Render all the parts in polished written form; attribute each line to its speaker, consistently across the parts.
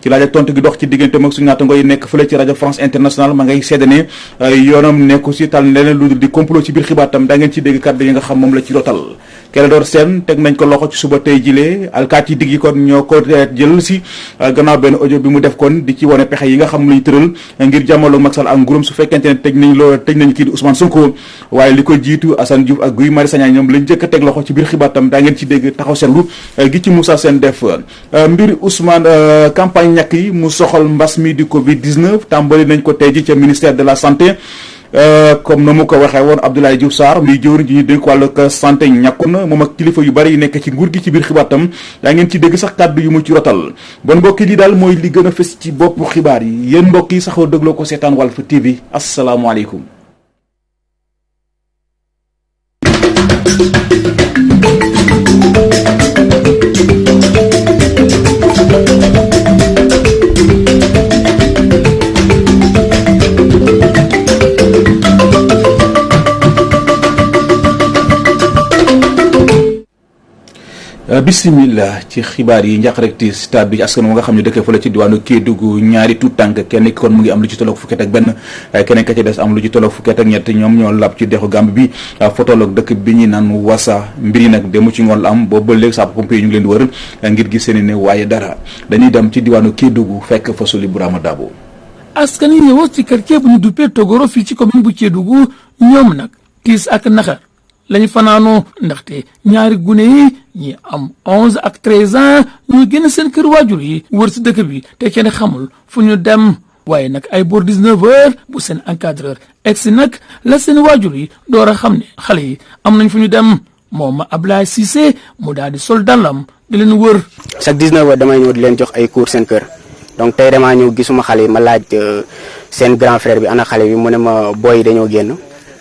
Speaker 1: ci laaj ak tontu gi dox ci diggante mag suñu naataango yi nekk fële ci rajo France Internationale ma ngay seede ne yoonam nekku si tal leneen lu dul di complot ci biir xibaar tam daa ngeen ci dégg kàddu yi nga xam moom la ci rotal. Clédor Sène teg nañ ko loxo ci suba tey jilee alkaati yi digg yi kon ñoo ko jël si gannaaw benn audio bi mu def kon di ci wane pexe yi nga xam lu ñu tëral ngir jàmmaloo Macky Sall ak nguuram su fekkente ne tëj nañ kii di Ousmane Sonko waaye li ko jiitu Assane Diouf ak Guy Marius Sagna ñoom lañ njëkk a teg loxo ci biir xibaar tam daa ngeen ci dégg taxaw seetlu gi ci Moussa Sène def mbir Ousmane campagne ñàkk yi mu soxal mbas mi di Covid-19 tàmbali nañ ko tey ji ca ministère de la santé comme na mu ko waxee woon Abdoulaye Diouf Sarr muy jëwriñ ji ñu dénk wàllu santé ñàkku na moom ak kilifa yu bari yu nekk ci nguur gi ci biir xibaar tam yaa ngeen ci dégg sax kàddu yu mu ci rotal bon mbokk yi lii daal mooy li gën a fës ci boppu xibaar yi yéen mbokk yi saxoo dégloo ko seetaan Walf TV asalaamaaleykum. Bismillah ci xibaar yi njàq rek ti stade bi askan moo nga xam ne dëkkee fële ci diwaanu Kédougou ñaari tuut tànk kenn ki kon mu ngi am lu ci tolloog fukki at ak benn keneen ka ci des am lu ci tolloog fukki at ak ñett ñoom ñoo lab ci dexu Gàmbi bi fotoloog dëkk bi ñuy naan Wassa mbir yi nag demu ci ngoon la am boobu ba léegi sapeurs-pompiers yi ñu ngi leen di wër ngir gis seen ne waaye dara dañuy dem ci diwaanu Kédougou fekk fa Soli Burama Dabo.
Speaker 2: askan yi ñëwoo ci quartier bu ñu duppee Togoro fii ci commune bu Kédougou ñoom nag tiis ak naxar lañu fanaanoo ndaxte ñaari gune yi ñi am 11 ak 13 ans ñu génn seen kër waajur yi wër si dëkk bi te kenn xamul fu ñu dem waaye nag ay boor 19 heures bu seen encadreur egsi nag la seen waajur yi door a xam ne xale yi am nañ fu ñu dem moom Ablaye Cissé mu daal di sol dàllam di leen wër.
Speaker 3: chaque 19 heures damay ñëw di leen jox ay cours seen kër donc tey damaa ñëw gisuma xale yi ma laaj seen grand frère bi ana xale bi mu ne ma booy yi dañoo génn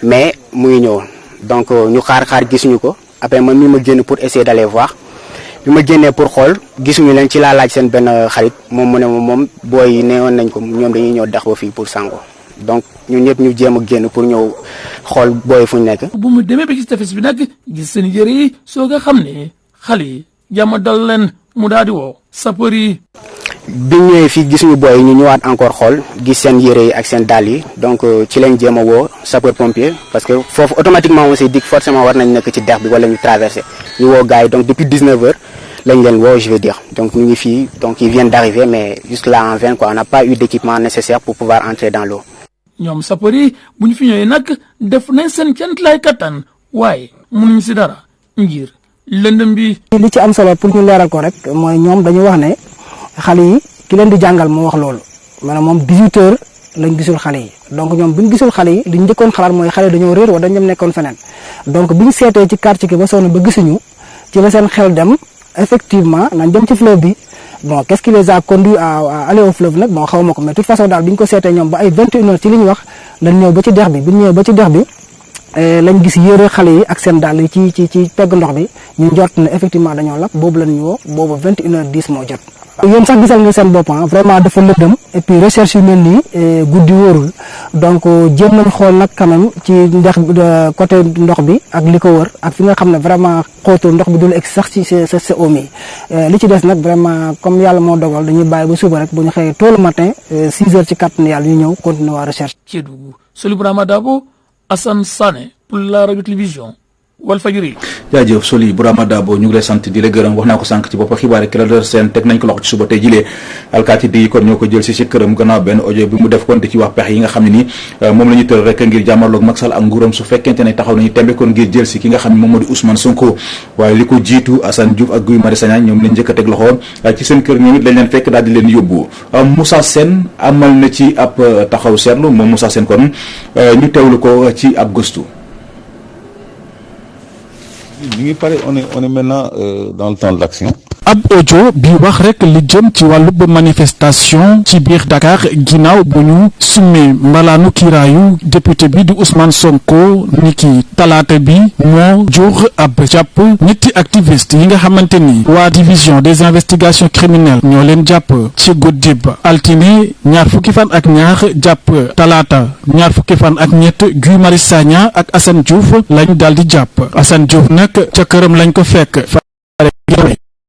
Speaker 3: mais mu ngi ñëw. donc ñu xaar gisuñu ko après man mi ma génn pour essayer d'aller voir bi ma génnee pour xool gisuñu leen ci laa laaj seen benn xarit moom mu ne moom booy yi neewoon nañ ko ñoom dañuy ñëw dax ba fii pour sango donc ñun ñëpp ñu jéem a génn pour ñëw xool booy fu ñu nekk.
Speaker 2: bu mu demee ba ci tefes bi nag gis seen yëre yi soo nga xam ne xale yi jàmm dal leen mu daal di woo sapeur yi.
Speaker 3: bi ñëwee fii gisuñu booy yi ñu ñëwaat encore xool gis seen yére yi ak seen dàll yi donc ci lañ jéem a woo sapeur pompier parce que foofu automatiquement on s'est dit forcément war nañ nekk ci dex bi wala ñu traversé ñu woo gars yi donc depuis 19 heures lañ leen woo je vais dire donc ñu ngi fii donc ils viennent d'arriver mais jusque là en vain quoi on n'a pas eu d'équipement nécessaire pour pouvoir entrer dans l'eau.
Speaker 2: ñoom sapeur yi bu ñu fi ñëwee nag def nañ seen cant lay kattan waaye mënuñ si dara ngir lëndëm bi.
Speaker 4: li ci am solo pour ñu leeral ko rek mooy ñoom dañu wax ne. xale yi ki leen di jàngal moo wax loolu maanaam moom 18 heures lañ gisul xale yi donc ñoom bi ñu gisul xale yi li ñu njëkkoon xalaat mooy xale dañoo réer wala dañu nekkoon feneen donc bi ñu seetee ci quartier ki ba sonn ba gisuñu ci la seen xel dem effectivement nañ dem ci fleuve bi bon qu'est-ce qui les a conduits à aller au fleuve nag bon xaw ma ko mais de toute façon daal bi ñu ko seetee ñoom ba ay 21 heures ci li ñu wax lañ ñëw ba ci dex bi bi ñu ñëwee ba ci dex bi lañ gis yére xale yi ak seen dàll yi ci pegg ndox bi ñu njort ne effectivement dañoo lap boobu lañ ñu woo boobu 21 heures 10 moo jot. yéen sax gisal nga seen bopp vraiment dafa lëndëm et puis recherche yu mel nii guddi wóorul donc jéem nañ xool nag quand même ci ndex côté ndox bi ak li ko wër ak fi nga xam ne vraiment xóotul ndox bi dul egg sax ci sa oom yi li ci des nag vraiment comme yàlla moo dogal dañuy bàyyi ba suba rek bu ñu xëyee tôt le matin 6 heures ci kàttan yàlla ñu ñëw continuer waa recherche.
Speaker 2: Kédougou Soli Burama Dabo Assane Sané pour la radio télévision Walfadjri.
Speaker 1: jaajëf Soli Burama Dabo ñu ngi lay sant di la gërëm wax naa ko sànq ci bopp xibaar yi Clédor Sène teg nañ ko loxo ci suba tey jilee alkaati di kon ñoo ko jël si këram gannaaw benn audio bi mu def kon di ci wax pexe yi nga xam ne ni moom la ñu tëral rek ngir jàmmarloog Macky Sall ak nguuram su fekkente ne taxaw nañu tembe kon ngir jël si ki nga xam ne moom moo di Ousmane Sonko waaye li ko jiitu Assane Diouf ak Guy Marius Sagna ñoom lañ njëkk a teg loxo ci seen kër ñoom it lañ leen fekk daal di leen yóbbu Moussa Sène amal na ci ab taxaw seetlu moom Moussa Sène kon ñu teewlu ko ci ab gëstu.
Speaker 5: ñu ngi pare on est maintenant dans le temps de l'action.
Speaker 6: ab audio bi wax rek li jëm ci wàllub manifestation ci biir Dakar ginnaaw bu ñu summee mbalaanu kiiraayu député bi di Ousmane Sonko niki talaata bi moo jur ab jàpp ñetti activiste yi nga xamante ni waa division des investigations criminelles ñoo leen jàpp ci guddib altine ñaar fukki fan ak ñaar jàpp talaata ñaar fukki fan ak ñett Guy Marius Sagna ak Assane Diouf lañ daal di jàpp Assane Diouf nag ca këram lañ ko fekk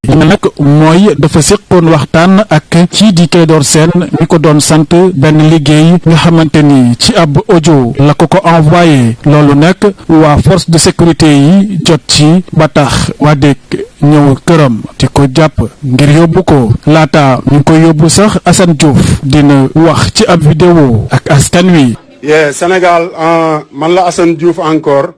Speaker 6: li nag mooy dafa séqoon waxtaan ak kii di Clédor Sène mi ko doon sant benn liggéey nga xamante ni ci ab audio la ko envoyé loolu nag waa force de sécurité yi jot ci ba tax waa dëkk ñëw këram di ko jàpp ngir yóbbu ko laata ñu koy yóbbu sax Assane Diouf dina wax ci ab vidéo ak askan wi.
Speaker 7: Sénégal man la Assane Diouf encore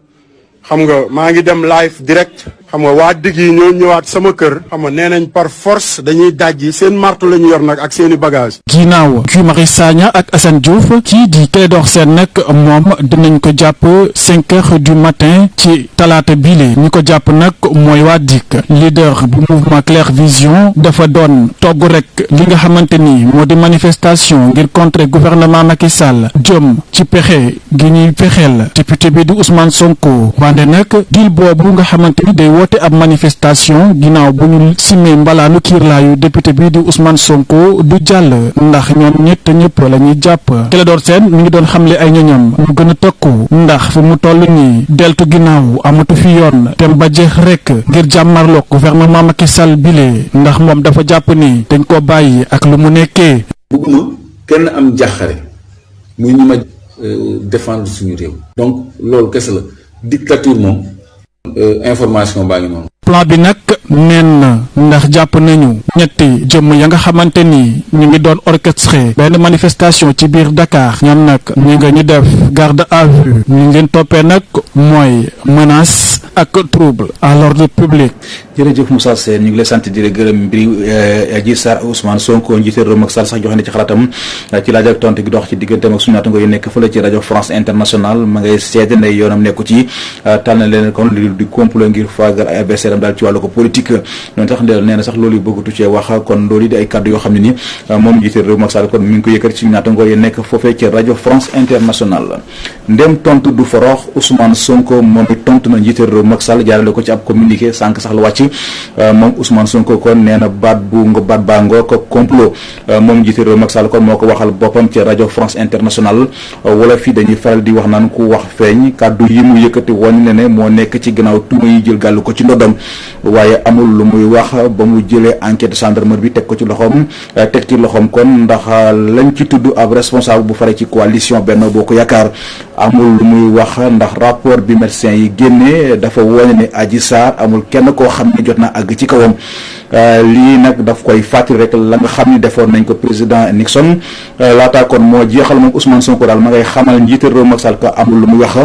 Speaker 7: xam nga maa ngi dem live direct xam nga waa digg yi ñoo ñëwaat sama kër xam nga nee nañ par force dañuy dajji seen martu la ñu yor nag ak seeni bagage
Speaker 6: ginnaaw Guy Marius Sagna ak Assane Diouf kii di Clédor Sène nag moom dinañ ko jàpp 5 heures du matin ci talaata bile ñi ko jàpp nag mooy waa DIC leader bu mouvement Claire Vision dafa doon togg rek li nga xamante ni moo di manifestation ngir contrer gouvernement Macky Sall jëm ci pexe gi ñuy fexeel député bi di Ousmane Sonko wante nag dil boobu nga xamante ni day woote ab manifestation ginnaaw bu ñu simee mbalaanu kiirlaayu député bi di Ousmane Sonko du jàll ndax ñoom ñëpp la ñuy jàpp Clédor Sène mi ngi doon xamle ay ñoñam mu gën a tëkku ndax fi mu toll nii deltu ginnaaw amatu fi yoon dem ba jeex rek ngir jàmmarloog gouvernement Macky Sall bile ndax moom dafa jàpp ni dañ ko bàyyi ak lu mu nekkee.
Speaker 5: bëgguma kenn am jàqare muy ñu ma défendre suñu réew donc loolu kese la dictature moom information baa ngi noonu.
Speaker 6: plan bi nag neen na ndax jàpp nañu ñetti jëmm ya nga xamante ni ñu ngi doon orchestré benn manifestation ci biir Dakar ñoom nag ñu def garde à vue ñu leen toppee nag mooy menace ak trouble à l'ordre public.
Speaker 1: jërëjëf Moussa Sène ñu ngi lay sant di la gërëm mbiri Adji Sarr ak Ousmane Sonko njiité réew Macky Sall sax joxe na ci xalaatam ci laaj ak tontu gi dox ci digganteem ak suñu naataango yu nekk fële ci rajo France Internationale ma ngay seede ne yoonam nekku ci tànn leen kon li di complot ngir faagal ay adversaire am daal ci wàllu ko politique noonu tax nee na sax loolu bëggatu cee wax kon loolu di ay kàddu yoo xam ne ni moom njiité réew Macky Sall kon mi ngi ko yëkkati suñu naataango yu nekk foofee ci rajo France Internationale ndem tontu du forox Ousmane Sonko moom it tontu na njiité réew Macky Sall jaarale ko ci ab communiqué sànq sax la wàcc moom Ousmane Sonko kon nee na baat baa ngoo ko complot moom njiité réew Macky Sall kon moo ko waxal boppam ci rajo France Internationale wala fii dañuy faral di wax naan ku wax feeñ kàddu yi mu yëkkati woon ne moo nekk ci gannaaw tuuma yi jël gàllu ko ci ndodom waaye amul lu muy wax ba mu jëlee enquête gendarmerie bi teg ci loxoom kon ndax lañ ci tudd ab responsable bu fare ci coalition Benno Bokk Yaakaar amul lu muy wax ndax rapport bi médecin yi génnee dafa wone ne Adji Sarr amul kenn koo xam ne jot na àgg ci kawam lii nag daf koy fàttali rek la nga xam ne defoon nañ ko président Nixon laata kon moo jeexal moom Ousmane Sonko daal ma ngay xamal njiité réew Macky Sall ko amul lu muy wax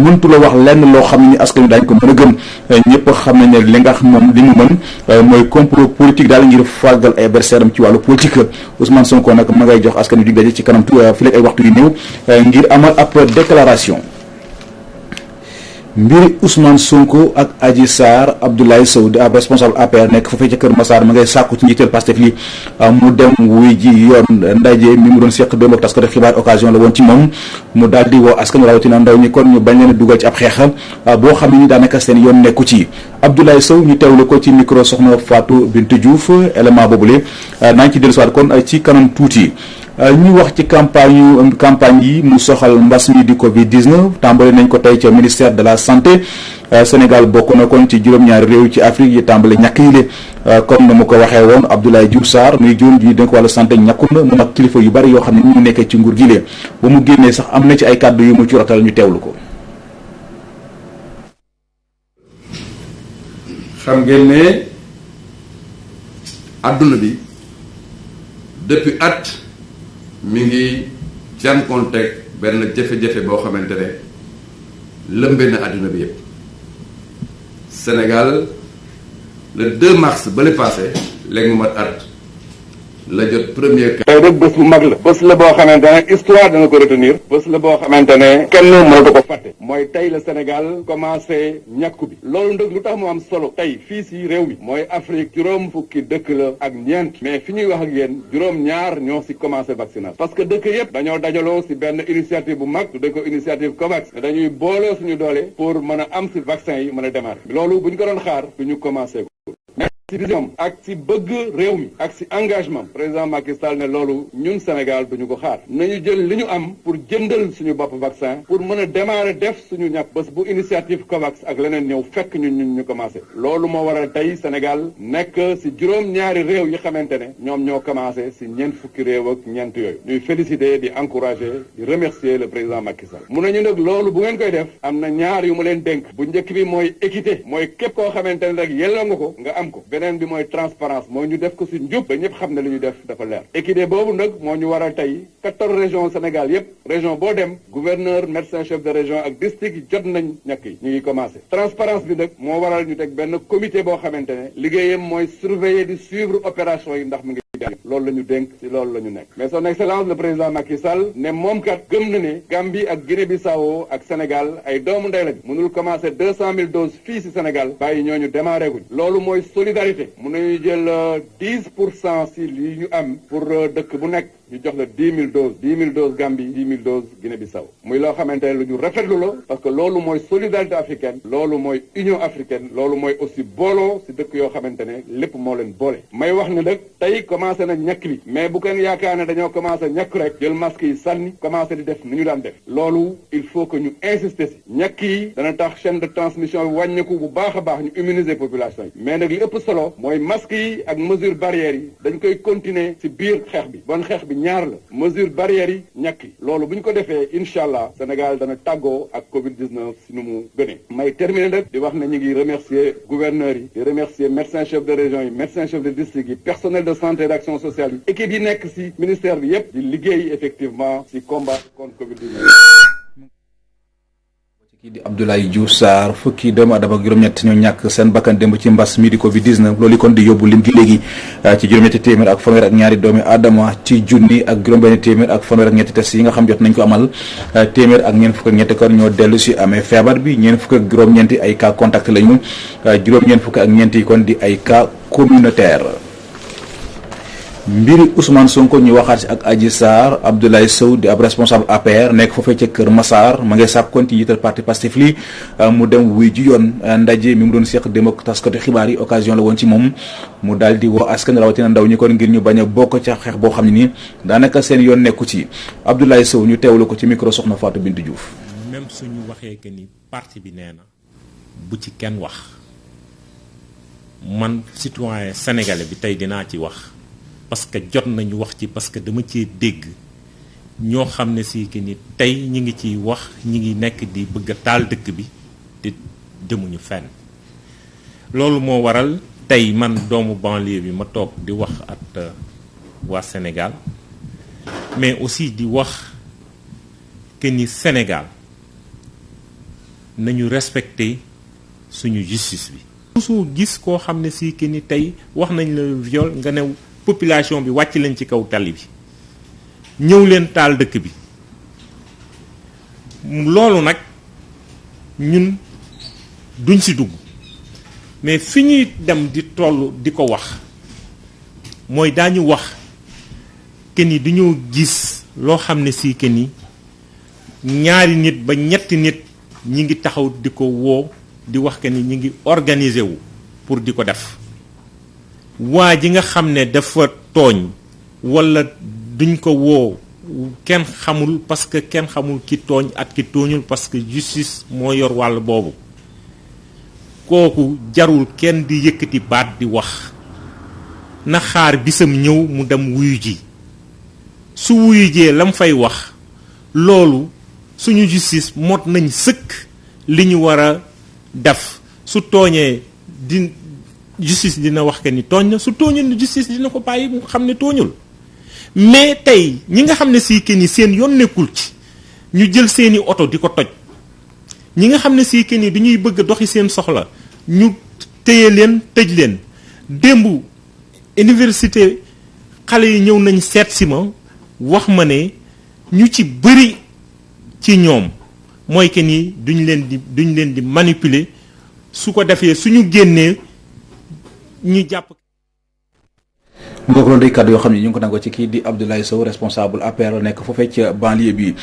Speaker 1: mëntu la wax lenn loo xam ne ni askan wi daañu ko mën a gëm ñëpp xam nañ ne li nga xam moom li mu mën mooy complot politique daal ngir fàggal ay adversaire am ci wàllu politique Ousmane Sonko nag ma ngay jox askan wi dig daje ci kanam fi léegi ay waxtu yu néew ngir amal ab déclaration. mbiri Ousmane Sonko ak Adji Sarr Abdoulaye Sow di ab responsable APR nekk foofee ca Kër Massar ma ngay sàkku ci njiital Pastef li mu dem wuy ji yoon ndaje mi mu doon seq démb ak taskatu xibaar occasion la woon ci moom mu daal di woo askan rawatina ndaw ñi kon ñu bañ leen a dugal ci ab xeex boo xam ne ni daanaka seen yoon nekku ci Abdoulaye Sow ñu teewlu ko ci micro soxna Fatou Bintou Diouf élément boobule naa ngi ci dellusiwaat kon ci kanam tuuti. ñu wax ci campagne yi mu soxal mbas mi di Covid-19 tàmbali nañ ko tey ca ministère de la santé Sénégal bokk na kon ci juróom-ñaari réew ci Afrique yi tàmbali ñàkk yi le comme na mu ko waxee woon Abdoulaye Diouf Sarr muy jur ji dénk wàllu santé ñàkkul na mu ak kilifa yu bari yoo xam ne ñu nekkee ci nguur gi le ba mu génnee sax am na ci ay kàddu yu mu ci rotal ñu teewlu ko.
Speaker 8: xam ngeen ne adduna bi depuis at mi ngi jànkoonteeg benn jafe-jafe boo xamante ne lëmbe na àdduna bi yëpp Sénégal le 2 mars ba le passé léegi mu mat at la jot premier cas.
Speaker 7: tey rek bés bu mag la bés la boo xamante ne histoire dana ko retenir bés la boo xamante ne kenn mënatu ko fàtte mooy tey la Sénégal commencé ñàkku bi loolu nag lu tax mu am solo tey fii si réew mi mooy Afrique juróom fukki dëkk la ak ñeent mais fi ñuy wax ak yéen juróom ñaar ñoo si commencé vaccination parce que dëkk yëpp dañoo dajaloo si benn initiative bu mag tudde ko initiative COVAX dañuy boole suñu doole pour mën a am si vaccin yi mën a démarrer loolu bu ñu ko doon xaar du ñu commencé ko ci vision ak ci bëgg réew mi ak ci engagement président Macky Sall ne loolu ñun Sénégal duñu ko xaar nañu jël li ñu am pour jëndal suñu bopp vaccin pour mën a démarrer def suñu ñàkk bés bu initiative COVAX ak leneen ñëw fekk ñun ñu commencé loolu moo waral tey Sénégal nekk ci juróom-ñaari réew yi xamante ne ñoom ñoo commencé ci ñeent fukki réew ak ñeent yooyu ñuy féliciter di encourager di remercier le président Macky Sall mun nañu nag loolu bu ngeen koy def am na ñaar yu mu leen dénk bu njëkk bi mooy équité mooy képp koo xamante ne rek yelloo nga ko nga am ko beneen bi mooy transparence mooy ñu def ko ci njub ba ñëpp xam ne li ñu def dafa leer équité boobu nag moo ñu waral tey 14 régions Sénégal yépp région boo dem gouverneur médecin chef de région ak district yi jot nañ ñàkk yi ñu ngi commencé transparence bi nag moo waral ñu teg benn comité boo xamante ne liggéeyam mooy surveiller di suivre opération yi ndax mu ngi loolu la ñu dénk ci loolu la ñu nekk mais son excellence le président Macky Sall ne moom kat gëm na ne Gambie ak Guinée-Bissau ak Sénégal ay doomu ndey lañu mënul commencé 200 000 doses fii ci Sénégal bàyyi ñooñu démarré guñ loolu mooy solidarité mun nañu jël 10% ci li ñu am pour dëkk bu nekk ñu jox la 10 000 doses 10 000 doses Gambie 10 000 doses Guinée-Bissau muy loo xamante ne lu ñu rafetlu la parce que loolu mooy solidarité africaine loolu mooy union africaine loolu mooy aussi booloo ci dëkk yoo xamante ne lépp moo leen boole may wax ne nag tey commencé na ñàkk bi mais bu kenn yaakaar ne dañoo commencé ñàkk rek jël masque yi sànni commencé di def ni ñu daan def loolu il faut que ñu insister ci ñàkk yi dana tax chaîne de transmission bi wàññeeku bu baax a baax ñu immuniser population yi mais nag li ëpp solo mooy masque yi ak mesure barrières yi dañ koy continuer ci biir xeex bi bon xeex bi ñaar la mesure barrières yi ñàkk yi loolu bu ñu ko defee incha allah Sénégal dana tàggoo ak Covid-19 ci nu mu gënee may terminer nag di wax ne ñu ngi remercier gouverneurs yi di remercier médecin chef de région yi médecin chef de district yi personnel de santé et d'action sociale yi équipe yi nekk ci ministère bi yépp di liggéey effectivement ci combat contre Covid-19.
Speaker 1: kii di Abdoulaye Diouf Sarr fukki doomu aadama ak juróom-ñett ñoo ñàkk seen bakkan démb ci mbas mi di Covid-19 loolu kon di yóbbu lim gi léegi ci juróom-ñetti téeméer ak fanweer ak ñaari doomi aadama ci junni ak juróom-benn téeméer ak fanweer ak ñetti test yi nga xam jot nañ ko amal téeméer ak ñeent fukk ak ñetti kon ñoo dellu si amee feebar bi ñeent fukk ak juróom-ñeenti ay cas contact lañu juróom-ñeent fukk ak ñeenti kon di ay cas communautaire. mbiri Ousmane Sonko ñu waxaat si ak Adji Sarr Abdoulaye Sow di ab responsable APR nekk foofee ca Kër Massar ma ngay sàkk kon ci yital parti Pastef li mu dem wuy ji yoon ndaje mi mu doon seq démb ak taskatu xibaar yi occasion la woon ci moom mu daal di woo askan rawatina ndaw ñi kon ngir ñu bañ a bokk ca xeex boo xam ne ni daanaka seen yoon nekku ci Abdoulaye Sow ñu teewlu ko ci micro soxna Fatou Bintou Diouf.
Speaker 9: même suñu waxee que ni parti bi nee na bu ci kenn wax man citoyen sénégalais bi tey dinaa ci wax. parce que jot nañu wax ci parce que dama cee dégg ñoo xam ne si que ni tey ñi ngi ciy wax ñi ngi nekk di bëgg a taal dëkk bi te demuñu fenn loolu moo waral tey man doomu banlieue bi ma toog di wax at waa Sénégal mais aussi di wax que ni Sénégal nañu respecter suñu justice bi. musu gis koo xam ne si que ni tey wax nañ la viol nga new population bi wàcc leen ci kaw tali bi ñëw leen taal dëkk bi loolu nag ñun duñ ci dugg mais fi ñuy dem di toll di ko wax mooy daañu wax que ni dañoo gis loo xam ne si que ni ñaari nit ba ñetti nit ñi ngi taxaw di ko woo di wax que ni ñi ngi organiser wu pour di ko def waa ji nga xam ne dafa tooñ walla duñ ko woo kenn xamul parce que kenn xamul ki tooñ ak ki tooñul parce que justice moo yor wàll boobu kooku jarul kenn di yëkkati baat di wax na xaar bisam ñëw mu dem wuyu ji su wuyu jee lam fay wax loolu suñu justice mot nañ sëkk li ñu war a def su tooñee di justice dina wax que ni tooñ na su tooñul justice dina ko bàyyi mu xam ne tooñul mais tey ñi nga xam ne si que ni seen yoon nekkul ci ñu jël seeni oto di ko toj ñi nga xam ne si que ni dañuy bëgg a doxi seen soxla ñu téye leen tëj leen démb université xale yi ñëw nañ seet si ma wax ma ne ñu ci bëri ci ñoom mooy que ni duñ leen di manipuler su ko defee suñu génnee ñu jàpp.
Speaker 1: mbokk loolu day kàddu yoo xam ne ñu ngi ko nangoo ci kii di Abdoulaye Sow responsable APR nekk foofee ca banlieue bi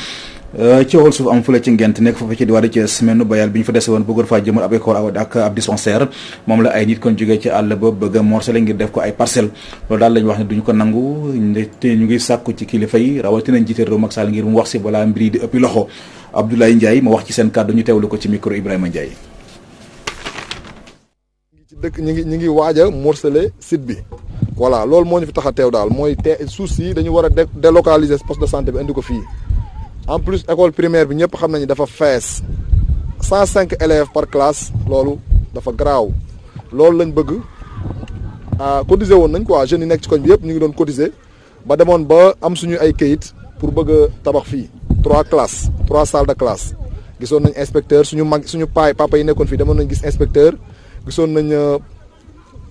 Speaker 1: coowal suuf am fële ci Ngent nekk foofu ci diwaanu ci semaine bayal bi ñu fa dese woon bëggoon faa jëmal ab école ak ab dispensaire moom la ay nit kon jógee ci àll ba bëgg a morcelé ngir def ko ay parcelles loolu daal la ñu wax ne duñu ko nangu te ñu ngi sàkku ci kilifa yi rawatina njiite réew Macky Sall ngir mu wax si balaa mbir yi di ëppi loxo Abdoulaye Ndiaye ma wax ci seen kàddu ñu teewlu ko ci micro Ibrahima Ndiaye.
Speaker 10: ci dëkk ñi ngi waaj a morcelé site bi voilà loolu moo ñu fi tax a teew daal mooy suuf si dañu war a délocaliser poste de santé bi indi ko fii. en plus école primaire bi ñëpp xam nañu dafa fees 105 élèves par classe loolu dafa garaaw loolu lañ bëgg cotiser woon nañ quoi jeunes yi nekk ci koñ bi yëpp ñu ngi doon cotiser ba demoon ba am suñu ay kayit pour bëgg a tabax fii 3 salles de classe gisoon nañ inspecteur suñu papa yi nekkoon fii demoon nañ gis inspecteur gisoon nañ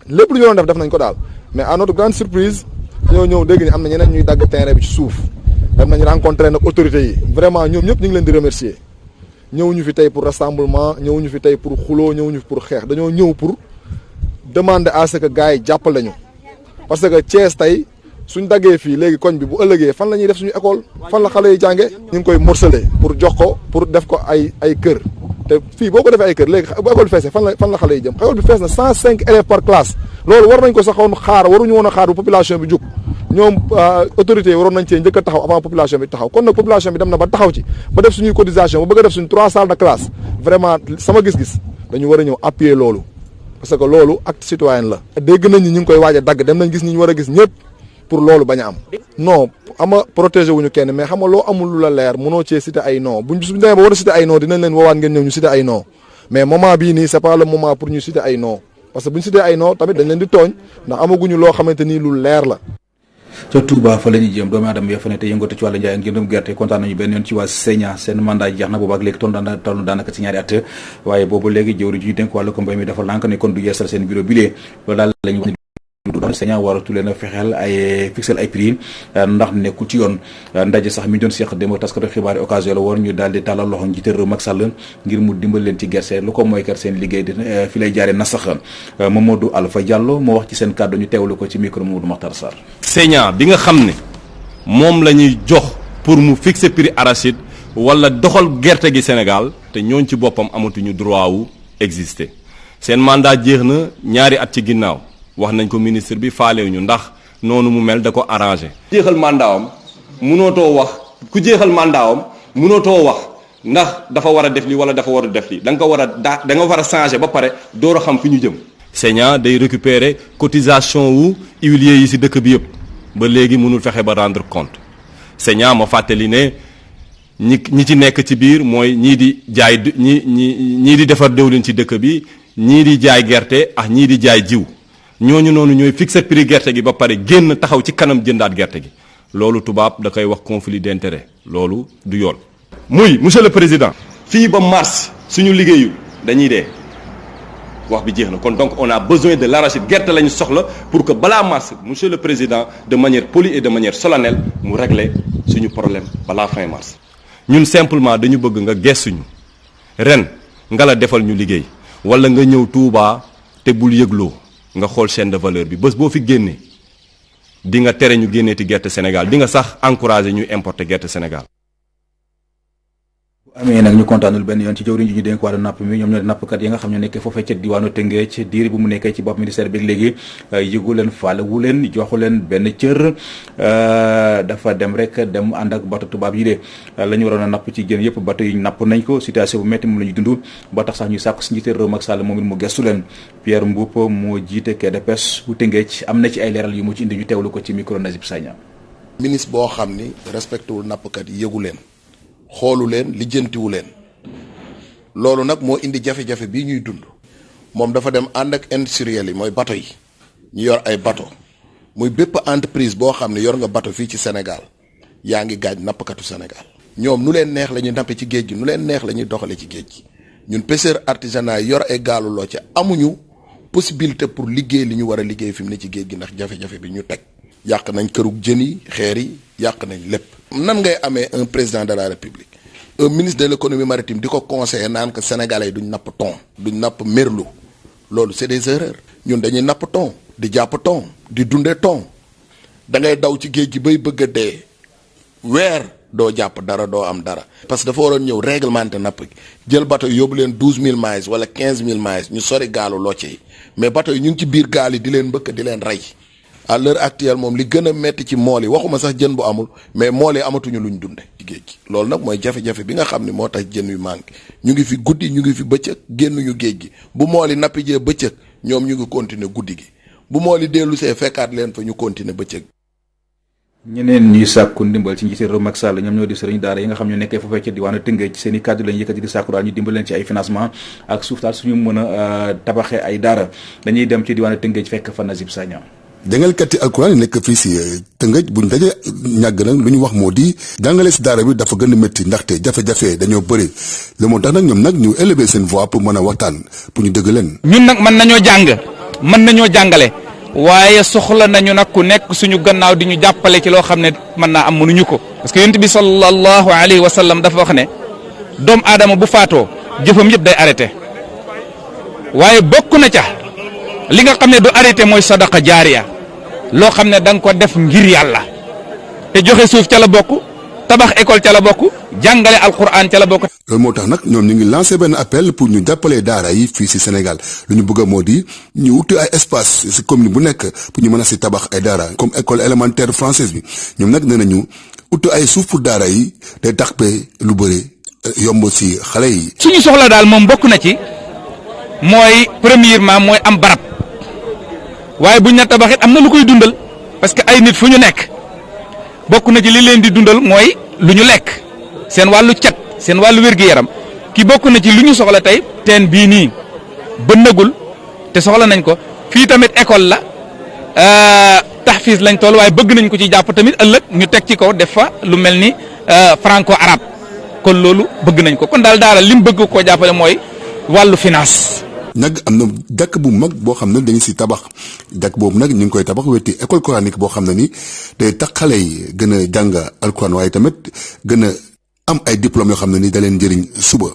Speaker 10: lépp lu ñu doon def nañ ko daal mais à notre grande surprise ñoo ñëw dégg ni am na ñeneen ñuy dagg terrain bi ci suuf. dem nañ rencontré nag autorités yi vraiment ñoom ñëpp ñu ngi leen di remercier ñëwuñu fi tey pour rassemblement ñëwuñu fi tey pour xuloo ñëwuñu fi pour xeex dañoo ñëw pour demander à ce que gars yi jàppale ñu parce que Thiès tey suñ daggee fii léegi koñ bi bu ëllëgee fan la ñuy def suñu école fan la xale yi jànge ñu ngi koy morceler pour jox ko pour def ko ay kër te fii boo ko defee ay kër léegi bu école bi feesee fan la xale yi jëm école bi fees na 105 élèves par classe loolu war nañ ko saxoon xaar waruñu woon a xaar bu population bi jug ñoom autorités yi waroon nañ cee njëkk a taxaw avant population bi taxaw kon nag population bi dem na ba taxaw ci ba def suñuy cotisation ba bëgg a def suñu 3 salles de classe vraiment sama gis-gis dañu war a ñëw appuyer loolu parce que loolu acte citoyen la. dégg nañ ni ñu ngi koy waaj a dagg dem nañ gis ñi ñu war a gis ñëpp pour loolu bañ a am. non ama protéger wuñu kenn mais xam nga loo amul lu la leer mënoo cee citer ay non buñ demee ba war a citer ay non dinañ leen woowaat ngeen ñëw ñu citer ay non mais moment bii nii c'est pas le moment pour ñu citer ay non parce que buñ citer ay non tamit dañ leen di tooñ ndax amaguñu loo xamante ni lu leer la.
Speaker 1: ca Touba fa la ñuy jëm doomu aadama ya fa ne te yëngatu ci wàllu njaay ak njëndum gerte kontaan nañu benn yoon ci waa Sénia seen mandat jeex na boobu ak léegi toll daanaka ci ñaari at waaye boobu léegi jëwriñ ji ñu dénk wàllu ko mbay mi dafa lànk ne kon du yeesal seen bureau bi loolu daal la ñu wax ne Sénia waratu leen a fexeel ay fixel ay prix ndax nekkul ci yoon ndaje sax mi ñu doon seq démb taskatu xibaar yi occasion la woon ñu daal di tàllal loxo njiité réew Macky Sall ngir mu dimbal leen ci gerte lu ko mooy kat seen liggéey di fi lay jaaree na sax Mamadou Alpha Diallo moo wax ci seen kàddu ñu teewlu ko ci micro Mamadou Makhtar Sarr.
Speaker 11: Sénia bi nga xam ne moom la ñuy jox pour mu fixer prix arachide wala doxal gerte gi Sénégal te ñooñ ci boppam amatuñu droit wu exister seen mandat jeex na ñaari at ci ginnaaw wax nañ ko ministre bi faalewuñu ndax noonu mu mel da ko arrangé. jeexal mandaawam mënootoo wax ku jeexal mandaawam mënootoo wax ndax dafa war a def lii wala dafa war a def lii da nga ko war a da nga war a changer ba pare door a xam fi ñu jëm. Sénia day récupérer cotisation wu huiliers yi ci dëkk bi yëpp ba léegi mënul fexe ba rendre compte Sénia ma fàttali ne ñi ci nekk ci biir mooy ñii di jaay ñii di defar diwlin ci dëkk bi ñii di jaay gerte ak ñii di jaay jiw. ñooñu noonu ñooy fixer prix gerte gi ba pare génn taxaw ci kanam jëndaat gerte gi loolu tubaab da koy wax conflit d'intérêt loolu du yoon. muy monsieur le président. fii ba mars suñu liggéeyu dañuy dee wax bi jeex na kon donc on a besoin de l'arachide gerte lañu soxla pour que balaa mars monsieur le président de manière polie et de manière solennelle mu régler suñu problème balaa fin mars. ñun simplement dañu bëgg nga gestuñu ren nga la defal ñu liggéey wala nga ñëw Touba te bul yëgloo. nga xool chaîne de valeur bi bés boo fi génnee di nga tere ñu génneeti gerte Sénégal di nga sax encourager ñuy importer gerte Sénégal.
Speaker 1: bu amee nag ñu kontaanul benn yoon ci jawriñ ji ñu dénk wàllu napp mi ñoom ñoo nappkat yi nga xam ne nekkee foofee ca diwaanu Tëngéej diir bu mu nekkee ci bopp ministère bi léegi yëgu leen faale wu leen joxu leen benn cër dafa dem ànd ak bato tubaab yi de la ñu waroon a napp ci jën yëpp bato yi napp nañ ko situation bu métti moom la ñu dund ba tax sax ñu sàkku si njiité réew Macky Sall moom it mu gestu leen Pierre Mboup moo jiite quai de pêche bu Tëngéej am na ci ay leeral yu mu ci indi ñu teewlu ko ci micro Nazib Sagna.
Speaker 12: ministre boo xam ni respecté wul nappkat yi yëgu leen xoolu leen lijjantiwu leen loolu nag moo indi jafe-jafe bii ñuy dund moom dafa dem ànd ak industriel yi mooy bato yi ñu yor ay bato muy bépp entreprise boo xam ne yor nga bato fii ci Sénégal yaa ngi gaañ nappkatu Sénégal ñoom nu leen neex la ñuy nappe ci géej gi nu leen neex la ñuy doxale ci géej gi ñun pêcheurs artisanat yor ay gaalu loo ci amuñu possibilité pour liggéey li ñu war a liggéey fi mu ne ci géej gi ndax jafe-jafe bi ñu teg yàq nañ kërug jën yi xeer yi yàq nañ lépp. nan ngay amee un président de la république un ministre de l'économie maritime di ko conseiller naan que sénégalais yi duñ napp thon duñ napp merlu loolu c'est des erreurs ñun dañuy napp thon di jàpp thon di dundee thon da ngay daw ci géej gi bay bëgg a dee weer doo jàpp dara doo am dara. parce que dafa waroon ñëw réglementer napp gi jël bateau yóbbu leen 12000 miles wala 15000 miles ñu sori gaalu locce yi mais bateau yi ñu ngi ci biir gaal yi di leen mbëkk di leen rey. à l'heure actuelle moom li gën a metti ci mool yi waxuma sax jën bu amul mais mool yi amatuñu luñ dunde ci géej gi loolu nag mooy jafe-jafe bi nga xam ne moo tax jën yu manqué ñu ngi fi guddi ñu ngi fi bëccëg génnuñu géej gi bu mool yi nappi jee bëccëg ñoom ñu ngi continuer guddi gi bu mool yi dellu see fekkaat leen fa ñu continuer bëccëg.
Speaker 1: ñeneen ñuy sàkku ndimbal ci njiité réew Macky Sall ñoom ñoo di sëriñ daara yi nga xam ñu nekkee foofee ci diwaanu Tëngéej ci seen i kàddu lañu yëkkati di sàkku daal ñu dimbal leen ci ay financement ak suuf daal suñu mën a tabaxee ay daara dañuy dem ci diwaanu Tëngéej fekk fa Nazib Sagna.
Speaker 13: jàngalekat yi alquran yi nekk fii si Tëngéej buñ daje ñàgg nag lu ñu wax moo di jàngale si daara bi dafa gën a métti ndaxte jafe-jafe dañoo bëri le moo tax nag ñoom nag ñu élever seen voix pour mën a waxtaan pour ñu dëgg leen.
Speaker 14: ñun nag mën nañoo jàng mën nañoo jàngale waaye soxla nañu nag ku nekk suñu gannaaw di ñu jàppale ci loo xam ne mën naa am mënuñu ko parce que yonent bi sallallahu alayhi wa sallam dafa wax ne doomu aadama bu faatoo jëfam yëpp day arrêté waaye bokk na ca li nga xam ne du arrêté mooy sadaqa jaariya loo xam ne da nga ko def ngir yàlla te joxe suuf ca la bokk tabax école ca la bokk jàngale alquran ca la bokk.
Speaker 13: loolu moo tax nag ñoom ñu ngi lancé benn appel pour ñu jàppale daara yi fii si Sénégal lu ñu bëgg moo di ñu wuti ay espace si commune bu nekk pour ñu mën a si tabax ay daara comme école élémentaire française bi ñoom nag nee nañu uti ay suuf pour daara yi day tax ba lu bëri yomb si xale yi.
Speaker 14: suñu soxla daal moom bokk na ci mooy premièrement mooy am barab waaye buñ na tabaxit am na lu koy dundal parce que ay nit fu ñu nekk bokk na ci li leen di dundal mooy lu ñu lekk seen wàllu cet seen wàllu wér-gu-yaram ki bokk na ci lu ñu soxla tey teen bii nii bënnagul te soxla nañ ko fii tamit école la tahfiz lañ toll waaye bëgg nañ ko ci jàpp tamit ëllëg ñu teg ci kaw def fa lu mel ni franco arabe kon loolu bëgg nañ ko kon daal daara lim bëgg koo jàppale mooy wàllu finance.
Speaker 13: nag am na jàkk bu mag boo xam ne dañu si tabax jàkk boobu nag ñu ngi koy tabax wetti école coranique boo xam ne ni day tax xale yi gën a jàng alquran waaye tamit gën a am ay diplôme yoo xam ne ni da leen njëriñ suba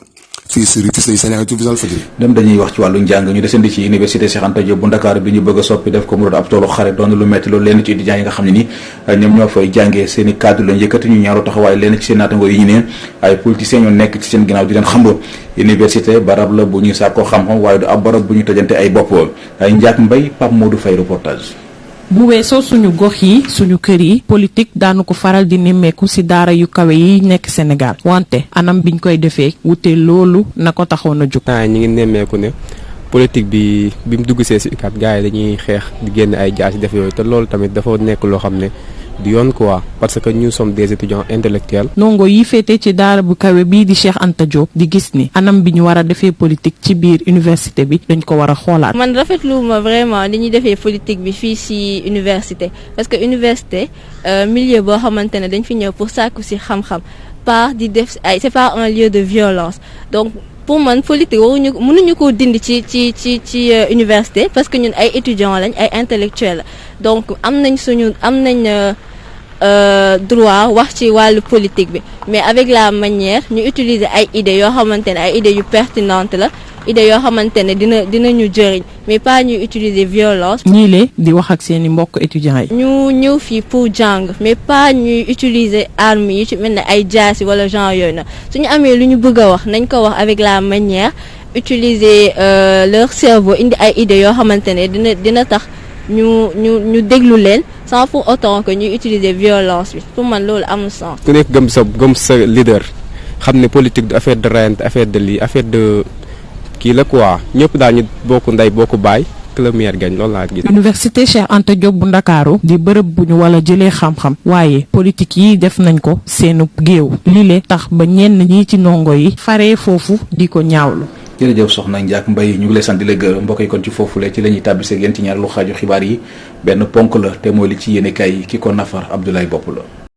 Speaker 13: fii si Sénégal ci Visual Fadjri.
Speaker 1: dem dañuy wax ci wàllu njàng ñu desandi ci université Cheikh Anta Diop bu Ndakaaru bi ñu bëgg a soppi def ko mu doon ab toolu xare doon lu metti loolu leen ci étudiants yi nga xam ne ni ñoom ñoo fay jàngee seen i cadre lañ yëkkati ñu ñaaru taxawaay leen ci seen naatangoo yi ñu ne ay politiciens ñoo nekk ci seen ginnaaw di leen xamb université barab la bu ñuy sàkkoo xam-xam waaye du ab barab bu ñu tojante ay bopp ay njaak mbay Pape Modou Faye reportage.
Speaker 15: bu weesoo suñu gox yi suñu kër yi politique daanu ko faral di nemmeeku ci daara yu kawe yi nekk Sénégal wante anam biñ koy defee wute loolu na ko taxoon a jóg.
Speaker 16: ñi ngi nemmeeku ne politique bi mu dugg see ci UCAD gars yi dañuy xeex di génn ay jaas def yooyu te loolu tamit dafa nekk loo xam ne du yoon quoi parce que nous sommes des étudiants intellectuels.
Speaker 15: ndongo yi féete ci daara bu kawe bii di Cheikh Anta Diop di gis ni anam bi ñu war a defee politique ci biir université bi dañ ko war a xoolaat.
Speaker 17: man rafetlu ma vraiment li ñuy defee politique bi fii ci université parce que université milieu boo xamante ne dañ fi ñëw pour sàkku ci xam-xam pas di def ay c'est pas un lieu de violence donc. pour man politique mënuñu ko dindi ci université parce que ñun ay étudiants lañ ay intellectuels la donc am nañ droit wax ci wàllu politique bi mais avec la manière ñu utiliser ay idées yoo xamante ne ay idées yu pertinentes la idées yoo xamante ne dinañu jëriñ mais pas ñuy utiliser violence.
Speaker 15: ñii lee di wax ak seeni mbokk étudiants yi.
Speaker 17: ñu ñëw fii pour jàng mais pas ñuy utiliser armes yi ci mel ne ay jaasi wala genre yooyu na suñu amee lu ñu bëgg a wax nañ ko wax avec la manière utiliser leur cerveau indi ay idées yoo xamante ne dina tax ñu déglu leen sans pour autant que ñuy utiliser violence bi pour man loolu amul sens.
Speaker 16: ku nekk gëm sa leader xam ne politique du affaire de reyante affaire de lii affaire de. kii la quoi ñëpp daal ñu bokk ndey bokk baay que le meilleur gagne loolu laa gis.
Speaker 15: université Cheikh Anta Diop bu Ndakaaru di bërëb bu ñu wala jëlee xam-xam waaye politique yi def nañ ko seenu géew lile tax ba ñenn ñi ci ndongo yi faree foofu di ko ñaawlu.
Speaker 1: jërëjëf soxna Ndiak Mbaye ñu ngi lay sant di la gërëm mbokk yi kon ci foofule ci la ñuy tàbbisee ak yéen ci ñaareelu xaaju xibaar yi benn ponk la te mooy li ci yéenekaay yi ki ko nafar Abdoulaye Bopp la.